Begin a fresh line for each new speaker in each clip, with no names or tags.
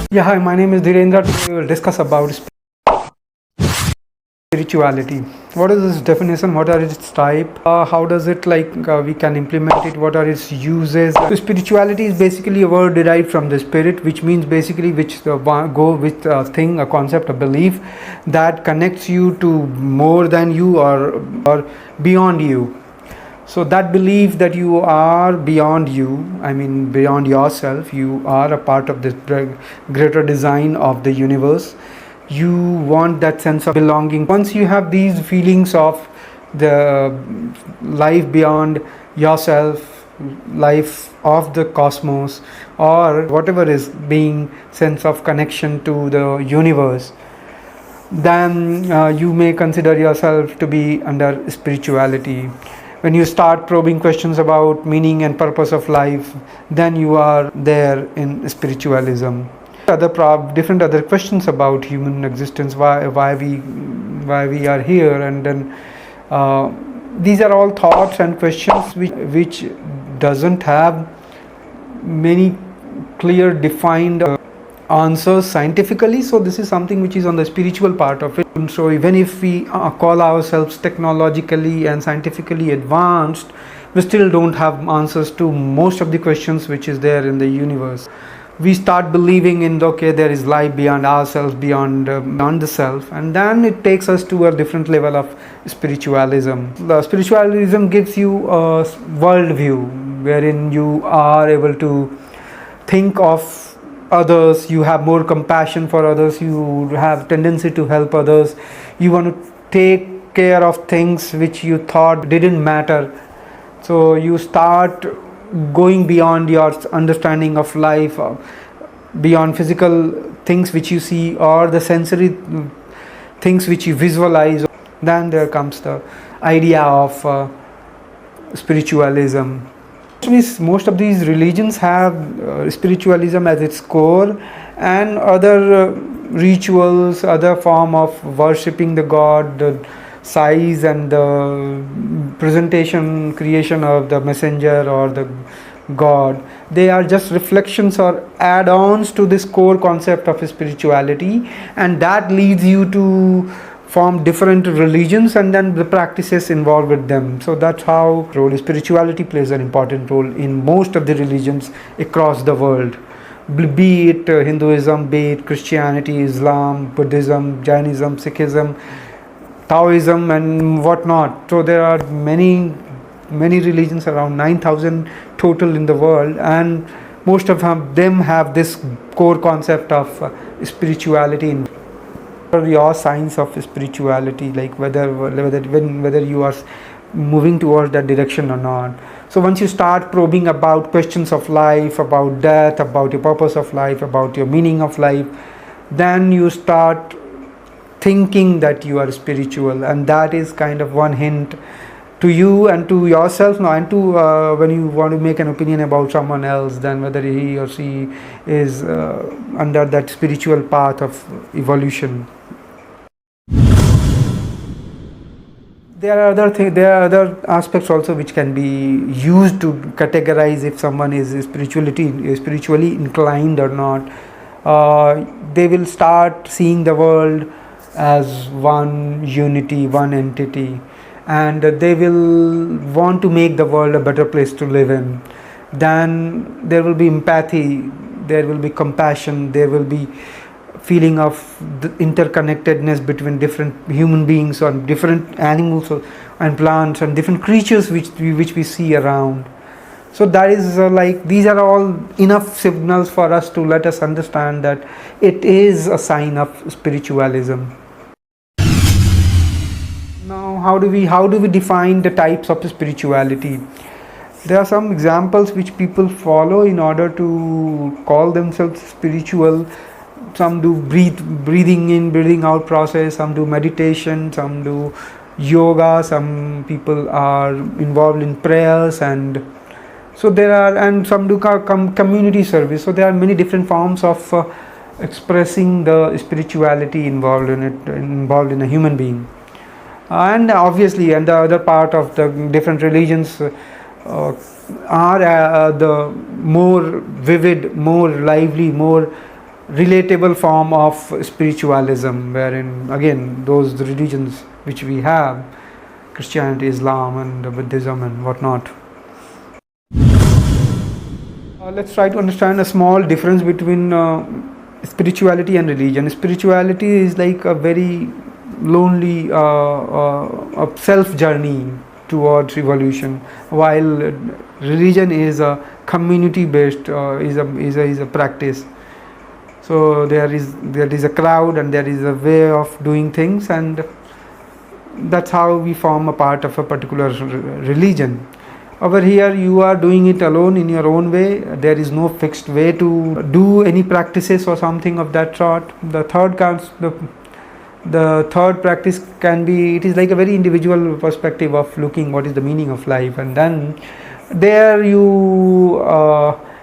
Yeah, hi, my name is Dhirendra. Today we will discuss about spirituality. What is its definition? What are its type? How does it we can implement it? What are its uses? So spirituality is basically a word derived from the spirit, which means basically which go with a thing, a concept, a belief that connects you to more than you or beyond you. So that belief that you are beyond you, I mean beyond yourself, you are a part of this greater design of the universe. You want that sense of belonging. Once you have these feelings of the life beyond yourself, life of the cosmos, or whatever is being sense of connection to the universe, then you may consider yourself to be under spirituality. When you start probing questions about meaning and purpose of life, then you are there in spiritualism. Different other questions about human existence, why we are here, and then these are all thoughts and questions which doesn't have many clear defined answers scientifically. So this is something which is on the spiritual part of it. And so even if we call ourselves technologically and scientifically advanced, we still don't have answers to most of the questions which is there in the universe. We start believing in there is life beyond ourselves, beyond the self, and then it takes us to a different level of spiritualism. The spiritualism gives you a worldview wherein you are able to think of others, you have more compassion for others, you have tendency to help others, you want to take care of things which you thought didn't matter. So you start going beyond your understanding of life, beyond physical things which you see or the sensory things which you visualize. Then there comes the idea of spiritualism. Most of these religions have spiritualism as its core, and other rituals, other form of worshipping the god, the size and the presentation, creation of the messenger or the god, they are just reflections or add-ons to this core concept of spirituality, and that leads you to form different religions and then the practices involved with them. So that's how spirituality plays an important role in most of the religions across the world, be it Hinduism, be it Christianity, Islam, Buddhism, Jainism, Sikhism, Taoism and whatnot. So there are many religions, around 9,000 total in the world, and most of them have this core concept of spirituality in your signs of spirituality, like whether you are moving towards that direction or not. So once you start probing about questions of life, about death, about your purpose of life, about your meaning of life, then you start thinking that you are spiritual, and that is kind of one hint to you and to yourself now, and to when you want to make an opinion about someone else, then whether he or she is under that spiritual path of evolution. There are other aspects also which can be used to categorize if someone is spiritually inclined or not. They will start seeing the world as one unity, one entity, and they will want to make the world a better place to live in. Then there will be empathy, there will be compassion, there will be feeling of the interconnectedness between different human beings or different animals and plants and different creatures which we see around. So that is these are all enough signals for us to let us understand that it is a sign of spiritualism. Now, how do we define the types of spirituality? There are some examples which people follow in order to call themselves spiritual. Some do breathing in, breathing out process, some do meditation, some do yoga, some people are involved in prayers, and so and some do community service. So there are many different forms of expressing the spirituality involved in a human being. And obviously, and the other part of the different religions are the more vivid, more lively, more relatable form of spiritualism, wherein again those religions which we have, Christianity, Islam and Buddhism and whatnot. Let's try to understand a small difference between spirituality and religion. Spirituality is like a very lonely a self journey towards evolution, while religion is a community based is a practice. So there is a crowd and there is a way of doing things, and that's how we form a part of a particular religion. Over here you are doing it alone in your own way. There is no fixed way to do any practices or something of that sort. The third practice can be, it is like a very individual perspective of looking what is the meaning of life, and then there you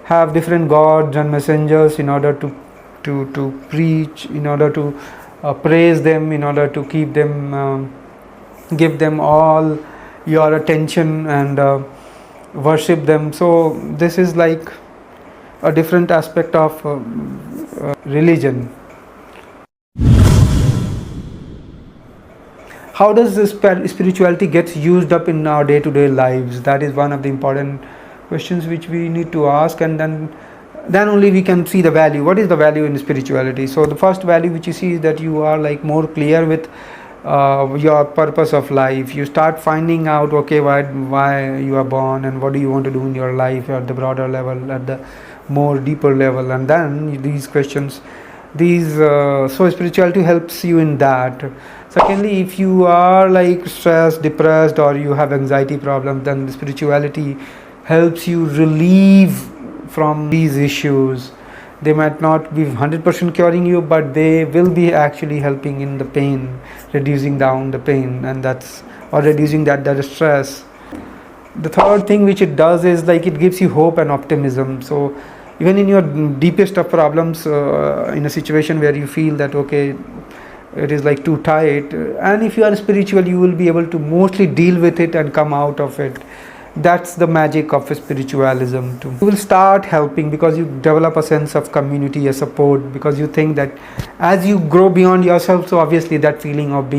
have different gods and messengers in order to preach, in order to praise them, in order to keep them give them all your attention and worship them. So this is like a different aspect of religion. How does this spirituality gets used up in our day-to-day lives? That is one of the important questions which we need to ask, and then only we can see the value. What is the value in spirituality? So the first value which you see is that you are like more clear with your purpose of life. You start finding out, okay, why you are born and what do you want to do in your life at the broader level, at the more deeper level, and then these questions, so spirituality helps you in that. Secondly, if you are like stressed, depressed, or you have anxiety problems, then spirituality helps you relieve from these issues. They might not be 100% curing you, but they will be actually helping in the pain, reducing down the pain, and reducing that stress. The third thing which it does is like it gives you hope and optimism. So even in your deepest of problems, in a situation where you feel that okay, it is like too tight, and if you are spiritual, you will be able to mostly deal with it and come out of it. That's the magic of spiritualism too. You will start helping because you develop a sense of community, a support, because you think that as you grow beyond yourself, so obviously that feeling of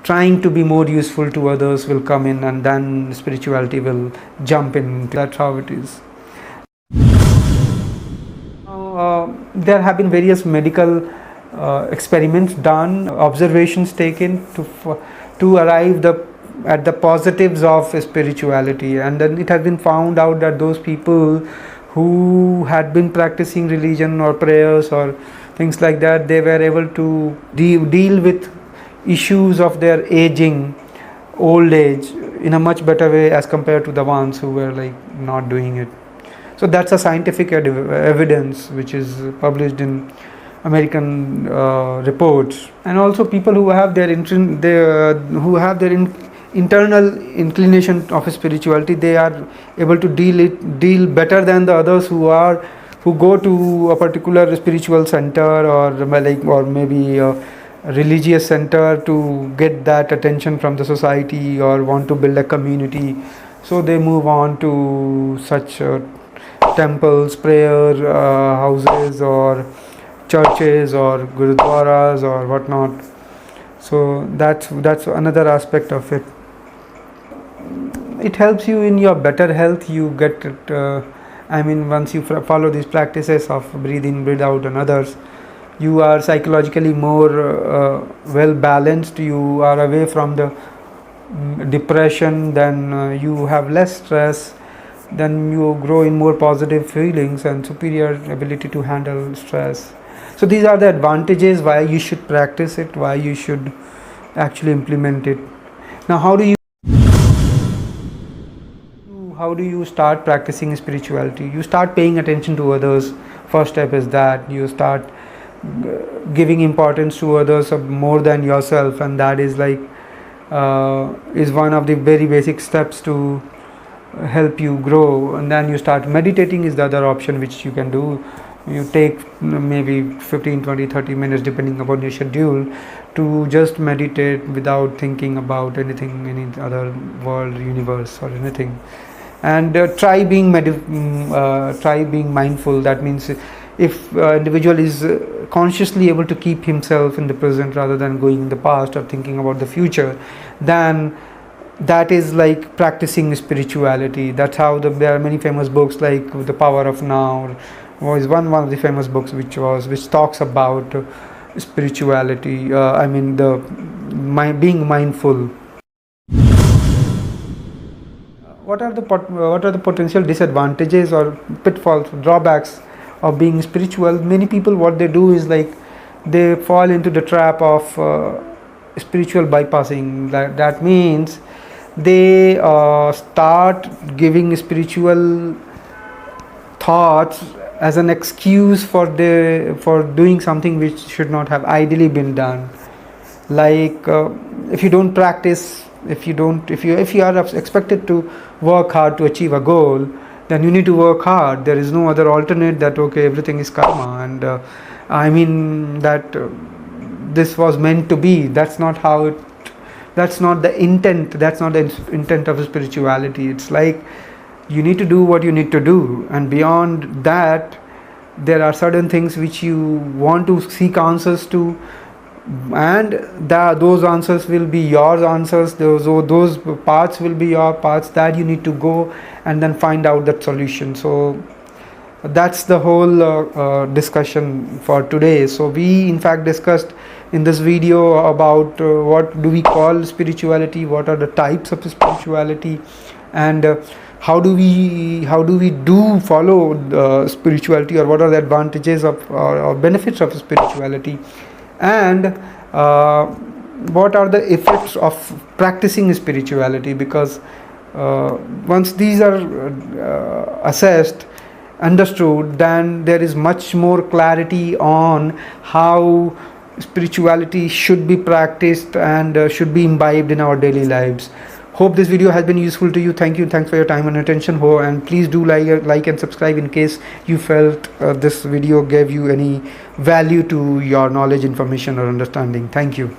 trying to be more useful to others will come in, and then spirituality will jump in. That's how it is. There have been various medical experiments done, observations taken to arrive at the positives of spirituality, and then it has been found out that those people who had been practicing religion or prayers or things like that, they were able to deal with issues of their old age in a much better way as compared to the ones who were like not doing it. So that's a scientific evidence which is published in American reports. And also people who have their internal inclination of spirituality, they are able to deal better than the others who go to a particular spiritual center or maybe a religious center to get that attention from the society or want to build a community. So they move on to such temples, prayer houses or churches or gurudwaras or whatnot. So that's another aspect of it. It helps you in your better health. You get it, once you follow these practices of breathe in, breathe out and others, you are psychologically more well balanced. You are away from the depression, then you have less stress, then you grow in more positive feelings and superior ability to handle stress. So these are the advantages why you should practice it, why you should actually implement it. Now how do you start practicing spirituality? You start paying attention to others. First step is that you start giving importance to others more than yourself, and that is is one of the very basic steps to help you grow. And then you start meditating is the other option which you can do. You take maybe 15, 20, 30 minutes depending upon your schedule to just meditate without thinking about anything, any other world, universe or anything. And try being mindful. That means if individual is consciously able to keep himself in the present rather than going in the past or thinking about the future, then that is like practicing spirituality. That's how there are many famous books like The Power of Now was one of the famous books which talks about spirituality. Being mindful. What are the potential disadvantages or pitfalls, drawbacks of being spiritual? Many people, what they do is like they fall into the trap of spiritual bypassing. That means they start giving spiritual thoughts as an excuse for doing something which should not have ideally been done. Like if you don't practice, if you are expected to work hard to achieve a goal, then you need to work hard. There is no other alternate that okay, everything is karma, and this was meant to be. That's not the intent. That's not the intent of spirituality. It's like you need to do what you need to do, and beyond that there are certain things which you want to seek answers to, and those answers will be your answers. Those paths will be your paths that you need to go and then find out that solution. So that's the whole discussion for today. So we in fact discussed in this video about what do we call spirituality, what are the types of spirituality, and how do we follow spirituality, or what are the advantages of or benefits of spirituality, and what are the effects of practicing spirituality. Because once these are assessed, understood, then there is much more clarity on how spirituality should be practiced and should be imbibed in our daily lives. Hope this video has been useful to you. Thank you. Thanks for your time and attention. And please do like and subscribe in case you felt this video gave you any value to your knowledge, information, or understanding. Thank you.